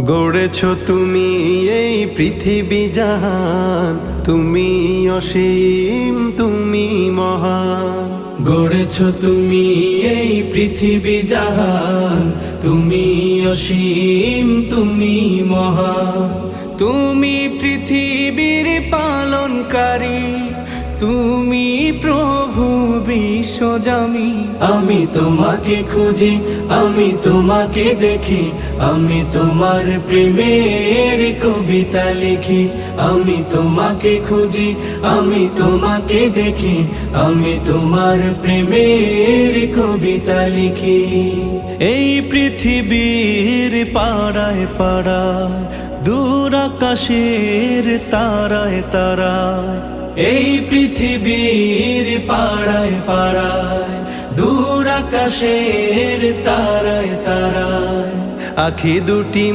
গড়েছ তুমি এই পৃথিবী জাহান, তুমি অসীম তুমি মহান। গড়েছ তুমি এই পৃথিবী জাহান, তুমি অসীম তুমি মহান। তুমি পৃথিবীর পালনকারী, তুমি প্রভু বিশ্বজামি। আমি তোমাকে খুঁজি, আমি তোমাকে দেখি, আমি তোমার প্রেমের কবিতা লিখি। আমি তোমাকে খুঁজি, আমি তোমাকে দেখি, আমি তোমার প্রেমের কবিতা লিখি। এই পৃথিবীর পাড়ায় পাড়ায়, দূর আকাশের তারায় তারায়, এই পৃথিবীর পাড়ায় পাড়ায়, দূর আকাশের তারায় তারায়, আখি দুটি